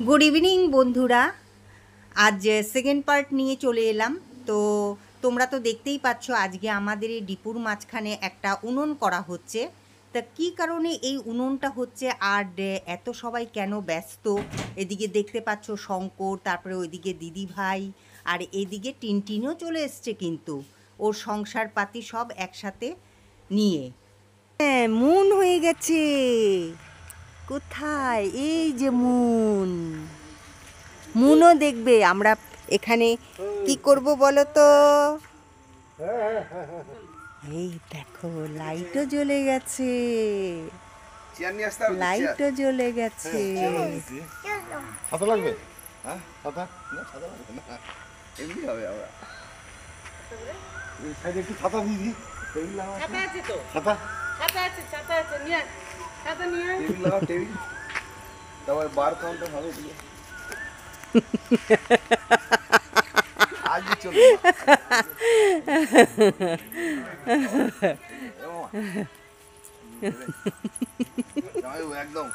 Good evening বন্ধুরা। আজ second part নিয়ে চলে এলাম। তো তোমরা তো দেখতেই পাচ্ছ আজকে আমাদের এই ডিপুর মাঝখানে একটা উনুন করা হচ্ছে। তা কী কারণে এই উনুনটা হচ্ছে আর এত সবাই কেন ব্যস্ত? এদিকে দেখতে পাচ্ছ শঙ্কর, তারপরে ওইদিকে দিদি ভাই, আর এদিকে টিনটিনও চলে এসছে কিন্তু ওর সংসার পাতি সব একসাথে নিয়ে। হ্যাঁ, মুন হয়ে গেছে। কোথায়? এই যে মুন। মুনও দেখবে। আমরা এখানে কি করব বলো তো? এই দেখো লাইটও জ্বলে গেছে, লাইটও জ্বলে গেছে। ছাতা লাগবে? হ্যাঁ ছাতা না, ছাতা লাগবে না, এমনি হবে। আমরা এই সাইডে একটু ছাতা দিয়ে দিই। টেবিল লাগাও। ছাতা আছে তো? ছাতা আছে, ছাতা আছে। নিয়ে ছাতা নিয়ে টেবিল লাগাও, টেবিল। তারপর বার কাউন্টার হবে দিয়ে আজ চলবে একদম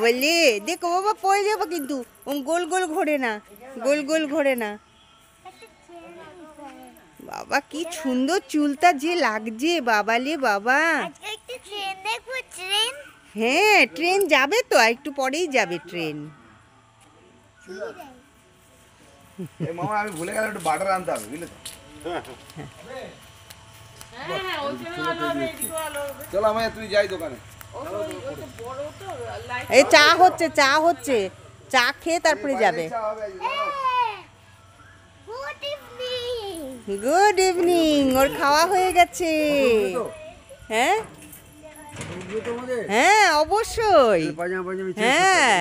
বলে দেখো বাবা, পড়ে যাবো কিন্তু। গোল গোল ঘোরে না, গোল গোল ঘোরে না। বাবা কি সুন্দর চুলটা যে লাগছে বাবালে বাবা। হ্যাঁ, ট্রেন যাবে তো, একটু পরেই যাবে ট্রেন। মামা আমি ভুলে গেলাম একটু বাটার আনতে হবে, বুঝলে তো? চলো আমি তুই যাই দোকানে। এই চা হচ্ছে, চা হচ্ছে, চা খেয়ে তারপরে যাবে। Good evening. ওর খাওয়া হয়ে গেছে। হ্যাঁ হ্যাঁ অবশ্যই। হ্যাঁ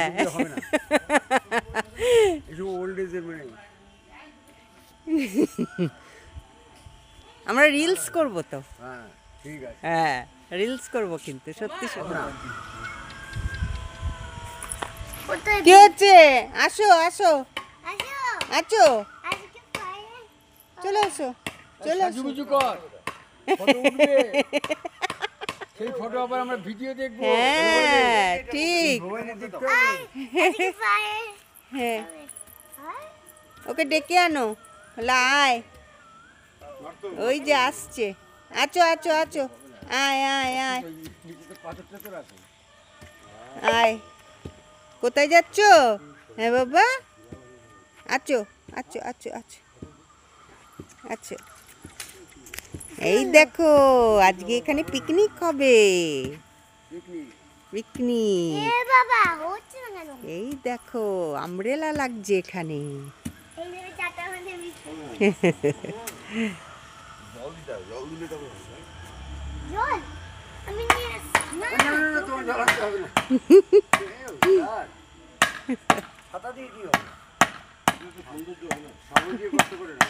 আমরা রিলস করব তো। হ্যাঁ রিলস করব কিন্তু সত্যি সত্যি। কি হচ্ছে? আসো আসো আছো, চলে আসো চলে আসো। সেই ফটো আবার আমরা ভিডিও দেখবো। হ্যাঁ ঠিক। হ্যাঁ ওকে ডেকে আনো। আয়, ওই যে আসছে। আছো আছো আছো, আয় আয় আয় আয়। কোথায় যাচ্ছ? হ্যাঁ বাবা, আছো আছো আছো আছো আছো। এই দেখো আজকে এখানে পিকনিক হবে। পিকনিক। এই দেখো আমব্রেলা লাগছে এখানে। ছাতা দিয়ে দিও। সাবন দিয়ে কষ্ট করে না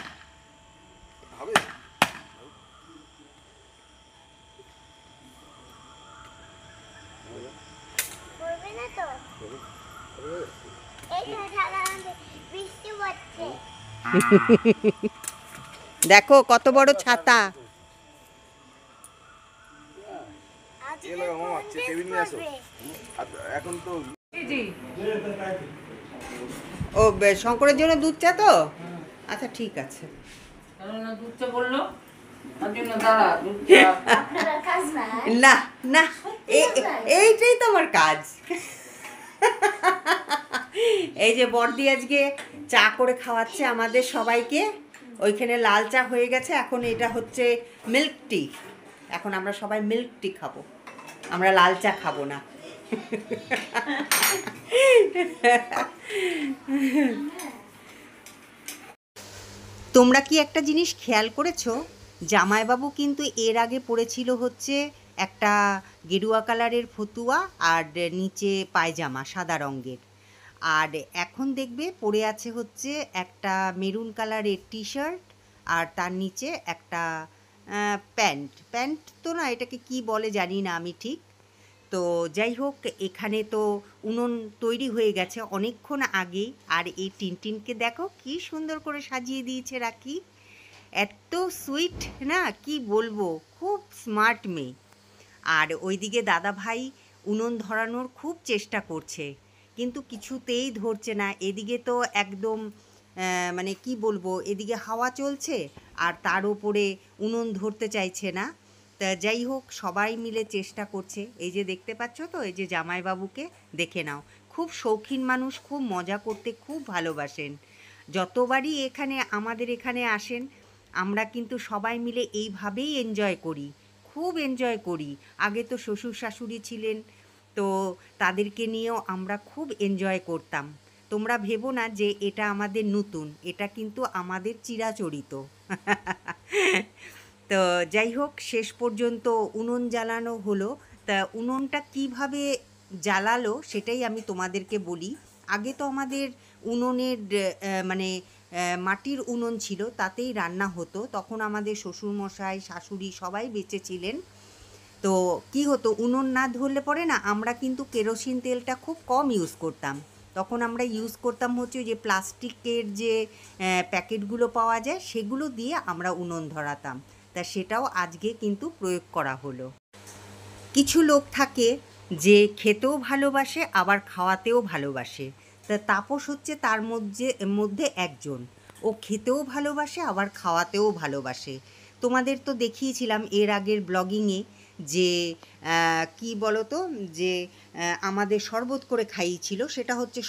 হবে। দেখো কত বড় ছাতা। এখন তো ও শঙ্করের জন্য দুধ চা তো? আচ্ছা ঠিক আছে। না না, এইটাই তো আমার কাজ। এই যে বড়দি আজকে চা করে খাওয়াচ্ছে আমাদের সবাইকে। ওইখানে লাল চা হয়ে গেছে, এখন এটা হচ্ছে মিল্ক টি। এখন আমরা সবাই মিল্ক টি খাবো, আমরা লাল চা খাবো না। তোমরা কি একটা জিনিস খেয়াল করেছো? জামাইবাবু কিন্তু এর আগে পরেছিল হচ্ছে একটা গেরুয়া কালারের ফতুয়া আর নিচে পায়জামা সাদা রঙের, আর এখন দেখবে পরে আছে হচ্ছে একটা মেরুন কালারের টি শার্ট আর তার নিচে একটা প্যান্ট। প্যান্ট তো না, এটাকে কি বলে জানি না আমি ঠিক। তো যাই হোক, এখানে তো উনুন তৈরি হয়ে গেছে অনেকক্ষণ আগেই। আর এই টিনটিনকে দেখো কি সুন্দর করে সাজিয়ে দিয়েছে রাখি। এত সুইট না, কি বলবো, খুব স্মার্ট মেয়ে। আর ওইদিকে দাদা ভাই উনুন ধরানোর খুব চেষ্টা করছে, কিন্তু কিছুতেই ধরছে না। এদিকে তো একদম মানে কি বলবো, এদিকে হাওয়া চলছে আর তার উপরে উনুন ধরতে চাইছে না। তা যাই হোক, সবাই মিলে চেষ্টা করছে। এই যে দেখতে পাচ্ছ তো, এই যে জামাইবাবুকে দেখে নাও, খুব শৌখিন মানুষ, খুব মজা করতে খুব ভালোবাসেন। যতবারই আমাদের এখানে আসেন, আমরা কিন্তু সবাই মিলে এইভাবেই এনজয় করি, খুব এনজয় করি। আগে তো শ্বশুর শাশুড়ি ছিলেন, তো তাদেরকে নিয়েও আমরা খুব এনজয় করতাম। তোমরা ভেবো না যে এটা আমাদের নতুন, এটা কিন্তু আমাদের চিরাচরিত। তো যাই হোক, শেষ পর্যন্ত উনুন জ্বালানো হলো। তা উনুনটা কিভাবে জ্বালালো সেটাই আমি তোমাদেরকে বলি। আগে তো আমাদের উনুনের মানে মাটির উনুন ছিল, তাতেই রান্না হতো। তখন আমাদের শ্বশুরমশাই শাশুড়ি সবাই বেঁচে ছিলেন। তো কি হতো, উনুন না ধরলে পরে না, আমরা কিন্তু কেরোসিন তেলটা খুব কম ইউজ করতাম। তখন আমরা ইউজ করতাম হচ্ছে যে প্লাস্টিকের যে প্যাকেটগুলো পাওয়া যায়, সেগুলো দিয়ে আমরা উনুন ধরাতাম। তা সেটাও আজকে কিন্তু প্রয়োগ করা হলো। কিছু লোক থাকে যে খেতেও ভালোবাসে আবার খাওয়াতেও ভালোবাসে। তা তাপস হচ্ছে তার মধ্যে একজন। ও খেতেও ভালোবাসে আবার খাওয়াতেও ভালোবাসে। তোমাদের তো দেখিয়েছিলাম এর আগের ব্লগিংয়ে যে কি বলো তো, যে আমাদের শরবত করে খাইয়েছিল, সেটা হচ্ছে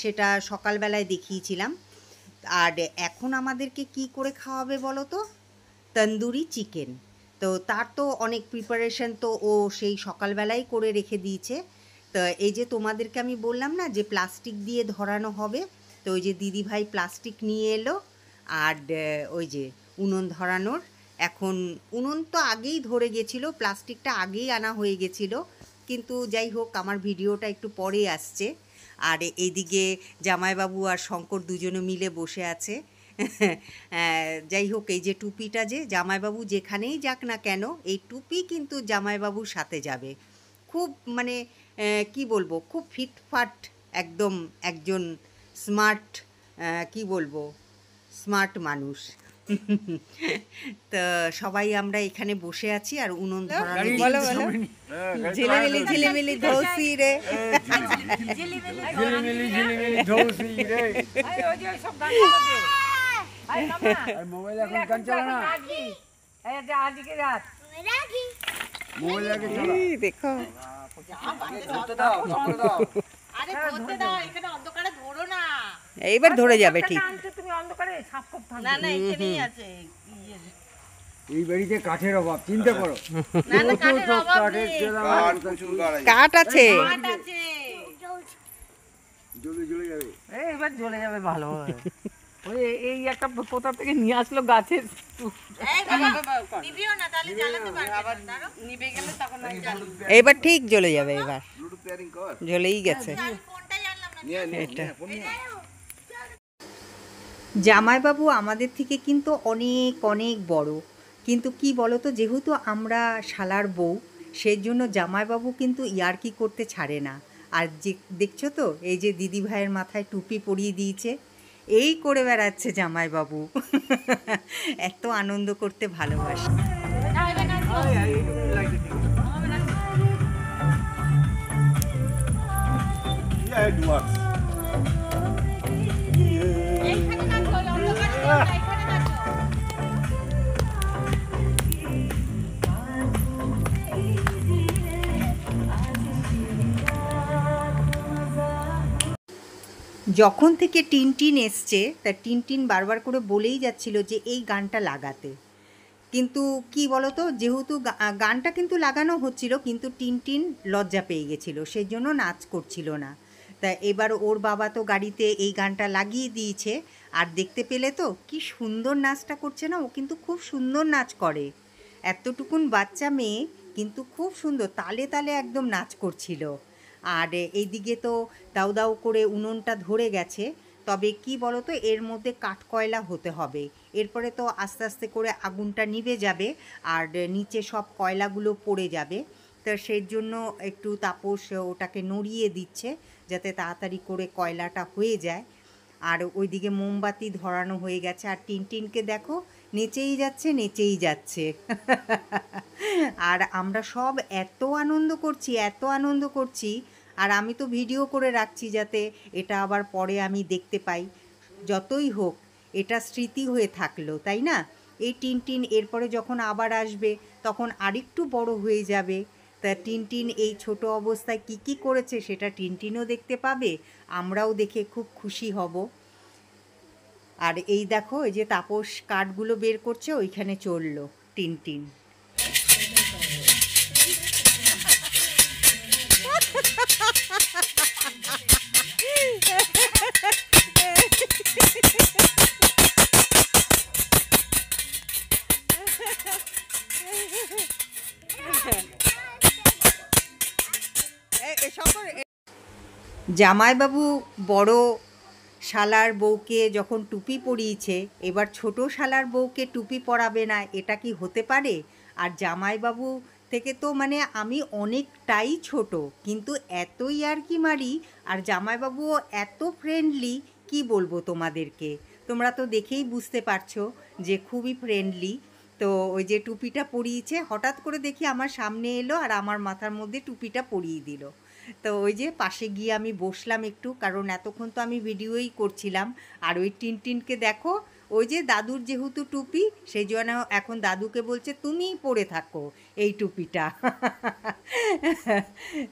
সেটা সকালবেলায় দেখিয়েছিলাম। আর এখন আমাদেরকে কি করে খাওয়াবে বলো তো? তন্দুরি চিকেন। তো তার তো অনেক প্রিপারেশন, তো ও সেই সকালবেলাই করে রেখে দিয়েছে। তো এই যে তোমাদেরকে আমি বললাম না যে প্লাস্টিক দিয়ে ধরানো হবে, তো ওই যে দিদিভাই প্লাস্টিক নিয়ে এলো। আর ওই যে উনুন ধরানোর, এখন উনুন তো আগেই ধরে গেছিলো, প্লাস্টিকটা আগেই আনা হয়ে গেছিলো, কিন্তু যাই হোক আমার ভিডিওটা একটু পরে আসছে। আর এইদিকে জামাইবাবু আর শঙ্কর দুজনে মিলে বসে আছে। যাই হোক, এই যে টুপিটা, যে জামাইবাবু যেখানেই যাক না কেন, এই টুপি কিন্তু জামাইবাবুর সাথে যাবে। খুব মানে কি বলবো, খুব ফিটফাট একদম একজন স্মার্ট, কি বলবো, স্মার্ট মানুষ। তো সবাই আমরা এখানে বসে আছি আর উনুন ধরানো। বলো বলো, ঝিলিমিলি ঝিলিমিলি ধৌসি রে, ঝিলিমিলি ঝিলিমিলি ধৌসি রে। আর মোবাইল এখন কান চালা না, মোবাইল আগে চালা। দেখো এইবার ধরে যাবে ঠিক। এই বাড়িতে কাঠের অভাব, চিন্তা করো। কাঠ আছে, জ্বলে যাবে। এবার জ্বলে যাবে ভালো। ওই এই একটা কোথা থেকে নিয়ে আসলো গাছের। এইবার ঠিক জ্বলে যাবে, এবার জ্বলেই গেছে। জামাইবাবু আমাদের থেকে কিন্তু অনেক অনেক বড়, কিন্তু কি বলতো, যেহেতু আমরা শালার বউ, সেই জন্য জামাইবাবু কিন্তু ইয়ার্কি করতে ছাড়ে না। আর যে দেখছো তো, এই যে দিদি ভাইয়ের মাথায় টুপি পরিয়ে দিয়েছে, এই করে বেড়াচ্ছে জামাইবাবু। এত আনন্দ করতে ভালোবাসে। যখন থেকে টিনটিন এসছে, তা টিনটিন বারবার করে বলেই যাচ্ছিল যে এই গানটা লাগাতে। কিন্তু কি বলতো, যেহেতু গানটা কিন্তু লাগানো হচ্ছিল, কিন্তু টিনটিন লজ্জা পেয়ে গেছিলো, সেই জন্য নাচ করছিল না। তা এবার ওর বাবা তো গাড়িতে এই গানটা লাগিয়ে দিয়েছে। আর দেখতে পেলে তো কি সুন্দর নাচটা করছে না, ও কিন্তু খুব সুন্দর নাচ করে। এতটুকুন বাচ্চা মেয়ে কিন্তু খুব সুন্দর তালে তালে একদম নাচ করছিল। আর এইদিকে তো দাউ দাউ করে উনুনটা ধরে গেছে। তবে কি বলো তো, এর মধ্যে কাঠকয়লা হতে হবে, এরপরে তো আস্তে আস্তে করে আগুনটা নিভে যাবে আর নিচে সব কয়লাগুলো পড়ে যাবে। তো সেই জন্য একটু তাপস ওটাকে নড়িয়ে দিচ্ছে যাতে তাড়াতাড়ি করে কয়লাটা হয়ে যায়। আর ওইদিকে মোমবাতি ধরানো হয়ে গেছে। আর টিনটিনকে দেখো নেচেই যাচ্ছে নেচেই যাচ্ছে। আর আমরা সব এত আনন্দ করছি, এত আনন্দ করছি। আর আমি তো ভিডিও করে রাখছি যাতে এটা আবার পরে আমি দেখতে পাই। যতই হোক এটা স্মৃতি হয়ে থাকলো, তাই না? এই টিনটিন এরপরে যখন আবার আসবে তখন আরেকটু বড় হয়ে যাবে। তা টিনটিন এই ছোট অবস্থায় কি কি করেছে সেটা টিনটিনও দেখতে পাবে, আমরাও দেখে খুব খুশি হব। আর এই দেখো এই যে তাপস কাঠগুলো বের করছে, ওইখানে চললো টিনটিন। জামাইবাবু বড় শালার বউকে যখন টুপি পরিয়েছে, এবার ছোট শালার বউকে টুপি পরাবে না, এটা কি হতে পারে? আর জামাইবাবু থেকে তো মানে আমি অনেকটাই ছোট, কিন্তু এতই আর কি মারি। আর জামাইবাবুও এত ফ্রেন্ডলি, কি বলবো তোমাদেরকে, তোমরা তো দেখেই বুঝতে পারছো যে খুবই ফ্রেন্ডলি। তো ওই যে টুপিটা পরিয়েছে, হঠাৎ করে দেখি আমার সামনে এলো আর আমার মাথার মধ্যে টুপিটা পরিয়ে দিল। তো ওই যে পাশে গিয়ে আমি বসলাম একটু, কারণ এতক্ষণ তো আমি ভিডিওই করছিলাম। আর ওই টিনটিনকে দেখো, ওই যে দাদুর যেহেতু টুপি, সেই জন্য এখন দাদুকে বলছে তুমিই পরে থাকো এই টুপিটা।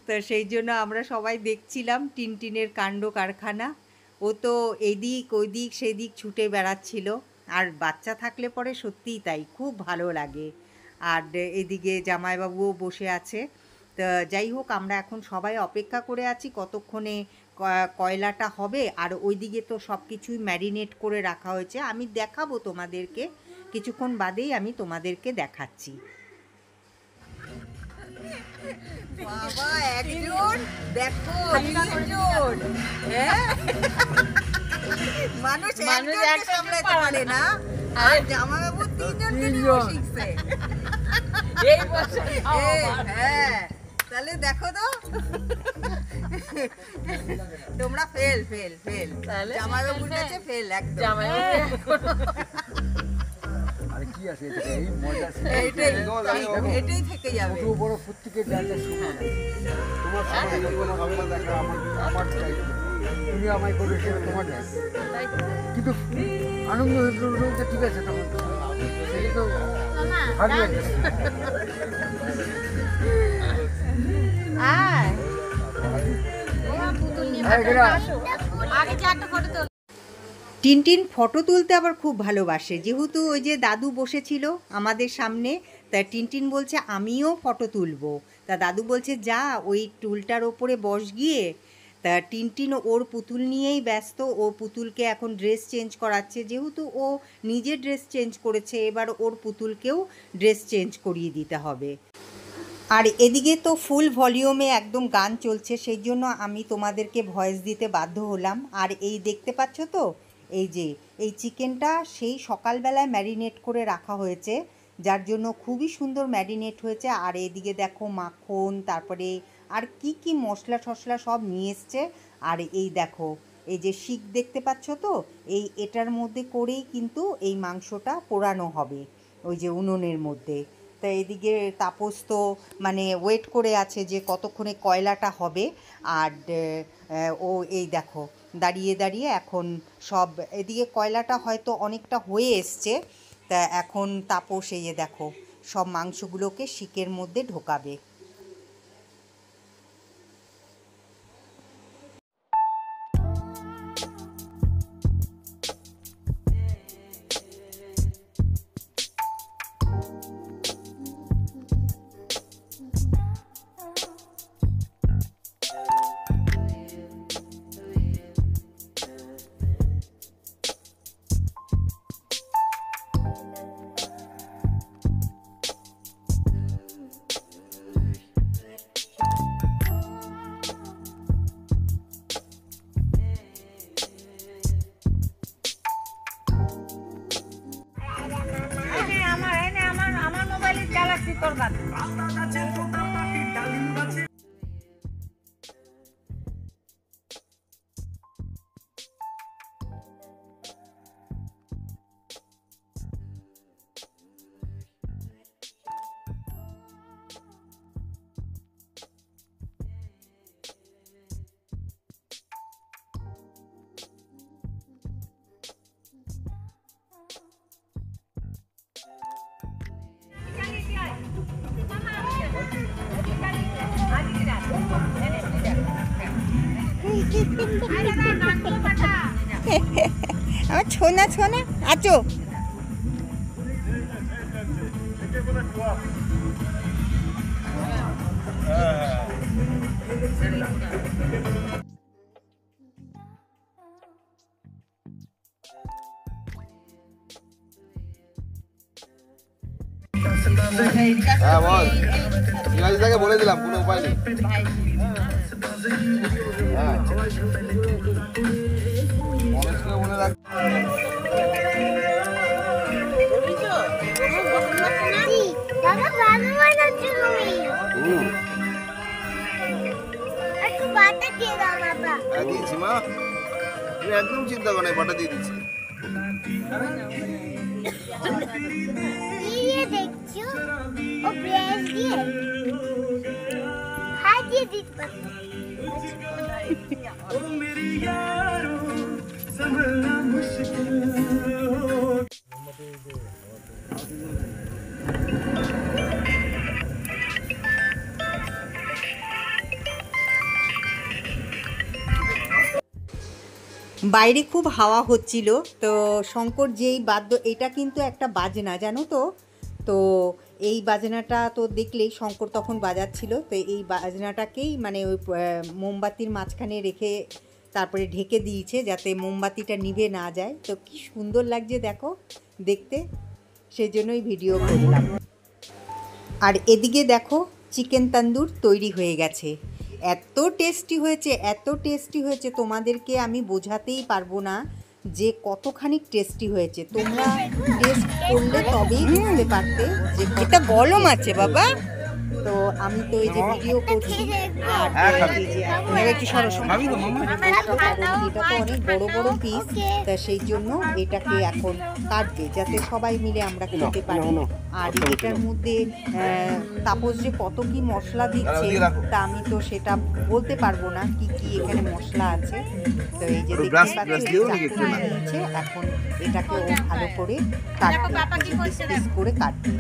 তো সেই জন্য আমরা সবাই দেখছিলাম টিনটিনের কাণ্ড কারখানা। ও তো এদিক ওইদিক সেদিক ছুটে বেড়াচ্ছিল। আর বাচ্চা থাকলে পরে সত্যিই তাই, খুব ভালো লাগে। আর এদিকে জামাইবাবুও বসে আছে। তা যাই হোক, আমরা এখন সবাই অপেক্ষা করে আছি কতক্ষণে কয়লাটা হবে। আর ওইদিকে তো সব কিছুই ম্যারিনেট করে রাখা হয়েছে, আমি দেখাবো তোমাদেরকে, কিছুক্ষণ বাদেই আমি তোমাদেরকে দেখাচ্ছি। বাবা একজন দেখো, তিনজন, হ্যাঁ মানুষ একজনকে সামলাতে পারে না, আর জামাইবাবু তিনজনকে নিয়ে শিখছে। হ্যাঁ তাহলে দেখো তো, তোমরা ফেল ফেল ফেল, জামাইবাবুর কাছে ফেল একদম। আরে কি আছে এটা, এই মজা এটাই থেকে যাবে। ছোট বড় প্রত্যেকের যাতে সমান, তোমার সমান জীবন আমার দেখা, আমার চাই, তুমি আমায় করবে সেটা তোমার চাই, কিন্তু আনন্দ হয়ে ঠিক আছে, তখন সেটা তো ভালো লাগে। টিনটিন ফটো তুলতে আবার খুব ভালোবাসে, যেহেতু ওই যে দাদু বসেছিল আমাদের সামনে, তা টিনটিন বলছে আমিও ফটো তুলবো। তা দাদু বলছে যা ওই টুলটার ওপরে বস গিয়ে। তা টিনটিন ওর পুতুল নিয়েই ব্যস্ত, ও পুতুলকে এখন ড্রেস চেঞ্জ করাচ্ছে, যেহেতু ও নিজে ড্রেস চেঞ্জ করেছে, এবার ওর পুতুলকেও ড্রেস চেঞ্জ করিয়ে দিতে হবে। আর এদিকে তো ফুল ভলিউমে একদম গান চলছে, সেই জন্য আমি তোমাদেরকে ভয়েস দিতে বাধ্য হলাম। আর এই দেখতে পাচ্ছ তো, এই যে এই চিকেনটা সেই সকালবেলায় ম্যারিনেট করে রাখা হয়েছে, যার জন্য খুবই সুন্দর ম্যারিনেট হয়েছে। আর এদিকে দেখো মাখন, তারপরে আর কি কি মশলা টশলা সব নিয়ে এসছে। আর এই দেখো এই যে শিক দেখতে পাচ্ছ তো, এটার মধ্যে করেই কিন্তু এই মাংসটা পোড়ানো হবে ওই যে উনুনের মধ্যে। তা এদিকে তাপস তো মানে ওয়েট করে আছে যে কতক্ষণে কয়লাটা হবে। আর ও এই দেখো দাঁড়িয়ে দাঁড়িয়ে এখন সব, এদিকে কয়লাটা হয়তো অনেকটা হয়ে এসছে। তা এখন তাপস এই দেখো সব মাংসগুলোকে শিকের মধ্যে ঢোকাবে। আমার ছোনা ছোনা আছো। হ্যাঁ বল, ইংরাজিটাকে বলে দিলাম, কোনো উপায় নেই। হ্যাঁ মানুষকে মনে রাখ। বাবা ভালো বানাচ্ছো তুমি। একটু বাটা দিয়ে দাও বাবা। হ্যাঁ দিয়েছি মা, তুমি একদম চিন্তা করো না, বাটা দিয়ে দিচ্ছি। দিয়ে দেখছো ও ব্রাশ দিয়ে হাত দিয়ে দিতে পারতো। বাইরে খুব হাওয়া হচ্ছিল, তো শঙ্কর যেই বাদ্য, এটা কিন্তু একটা বাজনা জানো তো। তো এই বাজনাটা তো দেখলেই শঙ্কর তখন বাজাচ্ছিল, তো এই বাজনাটাকেই মানে ওই মোমবাতির মাঝখানে রেখে তারপরে ঢেকে দিয়েছে যাতে মোমবাতিটা নিভে না যায়। তো কি সুন্দর লাগছে দেখো দেখতে, সেই জন্যই ভিডিও করলাম। আর এদিকে দেখো চিকেন তন্দুর তৈরি হয়ে গেছে। এত টেস্টি হয়েছে, এত টেস্টি হয়েছে, তোমাদেরকে আমি বোঝাতেই পারবো না যে কতখানি টেস্টি হয়েছে। তোমরা টেস্ট করলে তবেই বুঝতে পারতে যে এটা গরম আছে বাবা। তো আমি তো এই যে ভিডিও করছি, আর এই যে একটু সরস এটা তো অনেক বড় বড় পিস, তা সেই জন্য এটাকে এখন কাটবে যাতে সবাই মিলে আমরা খেতে পারি। আর এটার মধ্যে তাপস যে কত কি মশলা দিচ্ছে তা আমি তো সেটা বলতে পারবো না কি কি এখানে মশলা আছে। তো এই যে দেখতে পাচ্ছি এখন এটাকে ও ভালো করে কাটবে, পিস করে কাটবে।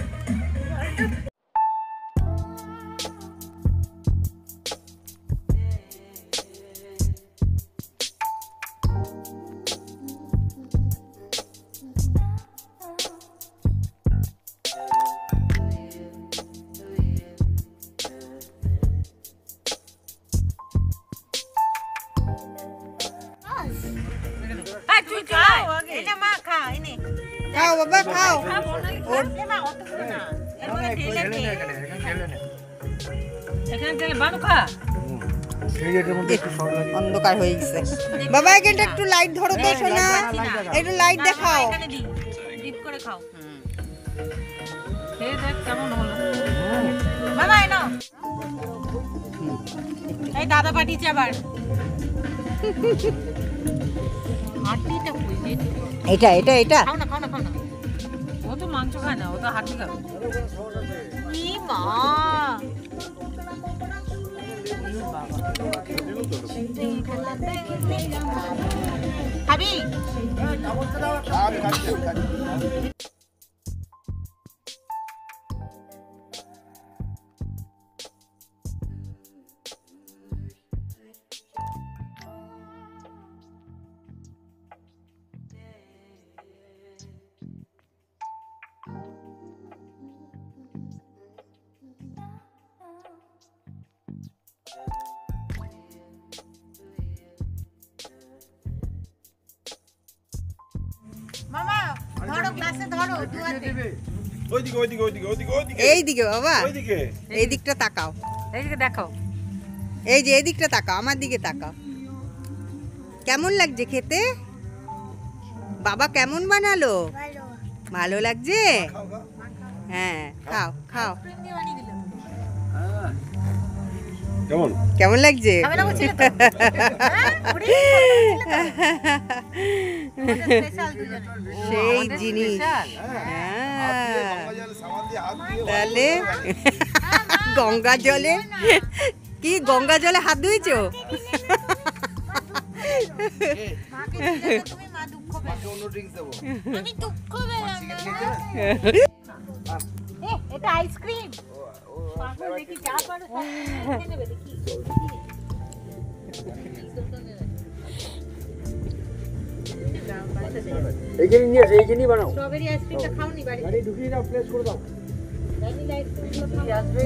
খাও বাবা খাও। অন্ধকার হয়ে গেছে বাবা, এখানটা একটু লাইট ধরো তো সোনা, একটু লাইট দেখাও। এই দাদা পাঠিয়েছে আবার। এটা এটা এটা খাও না খাও না খাও না, ও তো মাংস খায় না, ও তো হাড্ডি খাবে। ই মা খাবি? মামা ধরো গ্লাসে ধরো দুয়াতে। ওইদিকে ওইদিকে ওইদিকে ওইদিকে ওইদিকে এই দিকে বাবা, ওইদিকে এই দিকটা তাকাও, এইদিকে দেখো। এই যে এই দিকটা তাকাও, আমার দিকে তাকাও। কেমন লাগছে খেতে বাবা? কেমন বানালো? ভালো। ভালো লাগছে? হ্যাঁ খাও খাও। কেমন কেমন লাগছে? খাবে না বলছিলে তো? হ্যাঁ ওরে স্পেশাল দুজনে। সেই জিনিস। হ্যাঁ তাহলে গঙ্গা জলে কি, গঙ্গা জলে হাত ধুয়েছো? মাকে দিলে তো তুমি মা দুঃখ পেলে। অন্য ড্রিঙ্কস দেবো। আমি দুঃখ পেলাম না। এটা আইসক্রিম। পাগল দেখি যা পারো সব খেয়ে নেবে দেখি। এইখানে নিয়ে আসে, এইখানেই বানাও। স্ট্রবেরি আইসক্রিমটা খাওনি বাড়ি? গাড়ি ঢুকিয়ে দাও, প্লেস করে দাও। ভ্যানিলা আইসক্রিমগুলো খাও। আসবে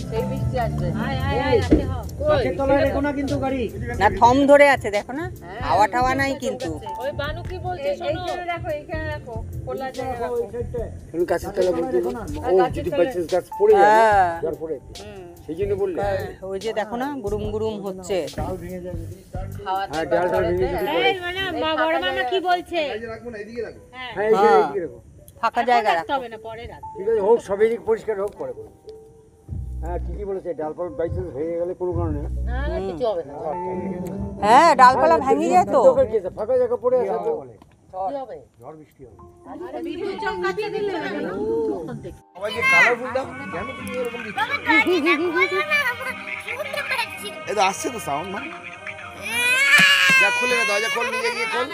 সেই মিষ্টি আসবে। আয় আয় আয় আসে হ। গাছের তলায় রেখো না কিন্তু গাড়ি। না থম ধরে আছে দেখো না, হাওয়া টাওয়া নাই কিন্তু। ওই বানু কি বলছে শোনো। এইখানে রাখো, এইখানে রাখো, খোলা জায়গায় রাখো। তুমি গাছের তলায় বলতে না, ও যদি বাইচান্স গাছ পড়ে যায়, হ্যাঁ। জল পড়ে, সেই জন্য বললে। ওই যে দেখো না গুরুম গুরুম হচ্ছে। ডাল ভেঙে যায় যদি। খাওয়া হ্যাঁ, ডালটা ভেঙে যদি পড়ে। এই মানে বড় মামা কি বলছে? এই যে রাখবো না, এইদিকে রাখো। হ্যাঁ, এইদিকে রাখো। ফাঁকা জায়গা রাখতে রাখো। হবে না, পরে রাখ। ঠিক আছে, হোক সব এদিক পরিষ্কার হোক, পরে করো। হ্যাঁ, ঠিকই বলেছে, ডালপালা বাইচান্স ভেঙে গেলে কোনো কারণে না। না না কিছু হবে না। হ্যাঁ ডালপালা ভেঙে যায় তো। তোকে কি আছে, ফাঁকা জায়গা পড়ে আছে তো। কি হবে? ঝড় বৃষ্টি হবে। আরে ভিডিও চল কাছে দিলে না। সবাইকে কালারফুল দাও, কেন তুমি এরকম দিচ্ছ? বাবা গাড়ি দেখো না, আমরা শুনতে পাচ্ছি। এই তো আসছে তো সাউন্ড না। যা খুলে না, দরজা খোল, নিজে গিয়ে খোল।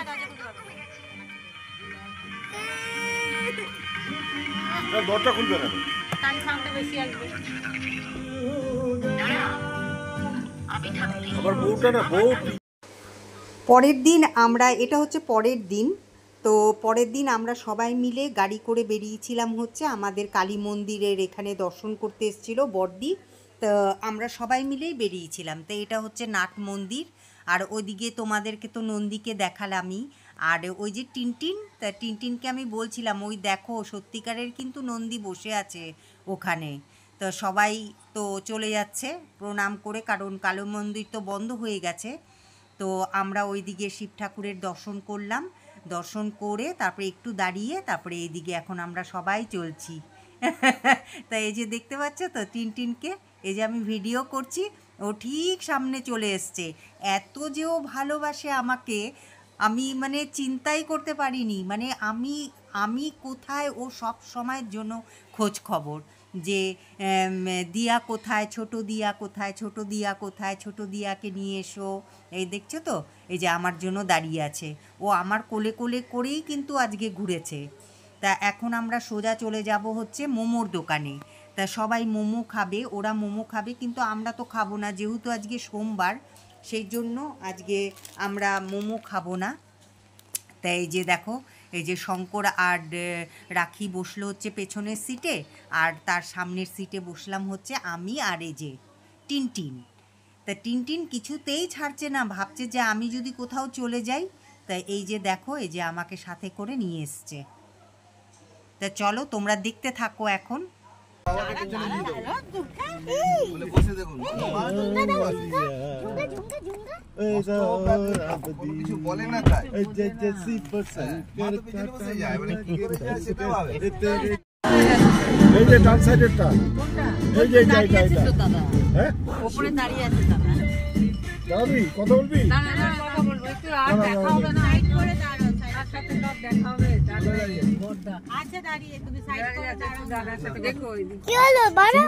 দরজা খুলবে না। টান সাউন্ডটা বেশি আসবে। আবার বউটা না, বউ পরের দিন আমরা, এটা হচ্ছে পরের দিন, তো পরের দিন আমরা সবাই মিলে গাড়ি করে বেরিয়েছিলাম হচ্ছে আমাদের কালী মন্দিরের এখানে দর্শন করতে এসেছিলো বড়দি। তো আমরা সবাই মিলেই বেরিয়েছিলাম। তো এটা হচ্ছে নাট মন্দির, আর ওইদিকে তোমাদেরকে তো নন্দীকে দেখালামই। আর ওই যে টিনটিন, তা টিনটিনকে আমি বলছিলাম ওই দেখো সত্যিকারের কিন্তু নন্দী বসে আছে ওখানে। তো সবাই তো চলে যাচ্ছে প্রণাম করে, কারণ কালী মন্দির তো বন্ধ হয়ে গেছে। তো আমরা ওইদিকে শিব ঠাকুরের দর্শন করলাম, দর্শন করে তারপরে একটু দাঁড়িয়ে তারপরে এইদিকে এখন আমরা সবাই চলছি। তা এই যে দেখতে পাচ্ছ তো টিনটিনকে, এই যে আমি ভিডিও করছি, ও ঠিক সামনে চলে এসছে। এত যে ও ভালোবাসে আমাকে, আমি মানে চিন্তাই করতে পারিনি। মানে আমি কোথায়, ও সব সময়ের জন্য খোঁজ খবর যে দিয়া কোথায়, ছোট দিয়া কোথায়, ছোট দিয়া কোথায়, ছোট দিয়াকে নিয়ে এসো। এই দেখছো তো, এই যে আমার জন্য দাঁড়িয়ে আছে। ও আমার কোলে কোলে করেই কিন্তু আজকে ঘুরেছে। তা এখন আমরা সোজা চলে যাব হচ্ছে মোমোর দোকানে। তা সবাই মোমো খাবে, ওরা মোমো খাবে, কিন্তু আমরা তো খাবো না, যেহেতু আজকে সোমবার, সেই জন্য আজকে আমরা মোমো খাবো না। তাই এই যে দেখো, এই যে শঙ্কর আর রাখি বসলো হচ্ছে পেছনের সিটে, আর তার সামনের সিটে বসলাম হচ্ছে আমি আর এই যে টিনটিন। তা টিনটিন কিছুতেই ছাড়ছে না, ভাবছে যে আমি যদি কোথাও চলে যাই। তা এই যে দেখো, এই যে আমাকে সাথে করে নিয়ে এসছে। তা চলো তোমরা দেখতে থাকো এখন। বলে বসে দেখুন। কিছু বলে না তাই। মাথা পিছনে বসে যায়, মানে কি করবে সেটা ভাবে। এই যে ডান সাইডেরটা, এই যে দাঁড়িয়ে আছে তো দাদা, হ্যাঁ উপরে দাঁড়িয়ে আছে দাদা। দাঁড়াবি, কথা বলবি? না না না, কথা বলবো একটু, আর দেখা হবে না। সাইড করে দাঁড়াও, তার সাথে সব দেখা হবে। আচ্ছা দাঁড়িয়ে, তুমি সাইড করে দাঁড়াও, দাদার সাথে দেখো ওইদিকে। কি হলো বাবা?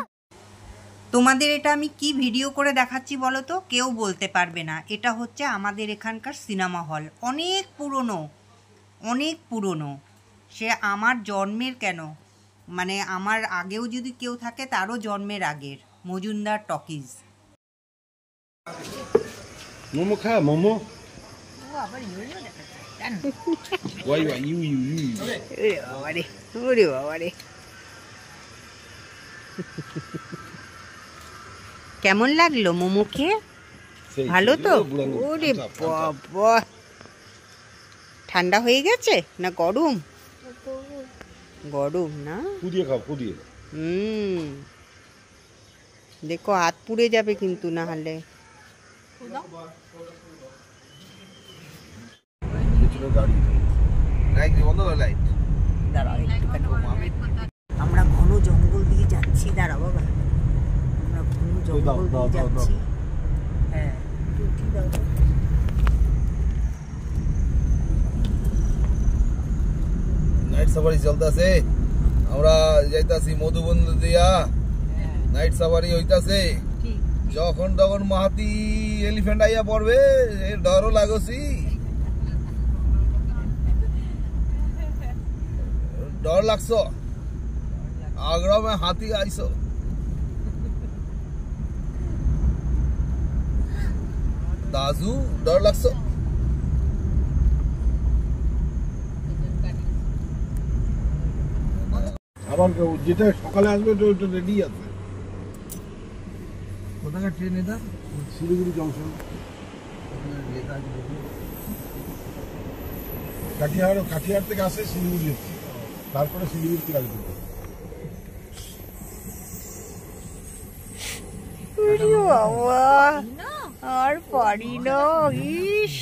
তোমাদের এটা আমি কি ভিডিও করে দেখাচ্ছি বলো তো, কেউ বলতে পারবে না। এটা হচ্ছে আমাদের এখানকার সিনেমা হল, অনেক পুরনো, অনেক পুরনো। সে আমার জন্মের কেন, মানে আমার আগেও যদি কেউ থাকে তারও জন্মের আগের, মজুমদার টকিজ। মোমো খা, মোমো। ওই ইউ ইউ ইউ। বাবারে, ওরে বাবারে, কেমন লাগলো মোমো খেয়ে? ভালো তো? ওরে বাবা, ঠান্ডা হয়ে গেছে না গরম? গরম না? পুদিয়ে খাও, পুদিয়ে। দেখো হাত পুড়ে যাবে কিন্তু না হলে। আমরা ঘন জঙ্গল দিয়ে যাচ্ছি, দাঁড়া বাবা, আমরা ঘন জঙ্গল দিয়ে যাচ্ছি। হ্যাঁ নাইট সাফারি চলতেছে, আমরা যাইতাছি মধুবন দিয়া, নাইট সাফারি হইতাছে। যখন তখন মাহাতি এলিফ্যান্ট আইয়া পড়বে, ডরও লাগছি, डर लागसो आगरा में हाथी आइसो দাজু ডর লাগছে? আবার যেটা সকালে আসবে ওটা রেডি আছে। কোথাকার ট্রেন এটা? শিলিগুড়ি জংশন, কাঠিয়ার থেকে আসে শিলিগুড়ি হচ্ছে, তারপরে শিলিগুড়ি থেকে আসবে। আর পারি না, ইস।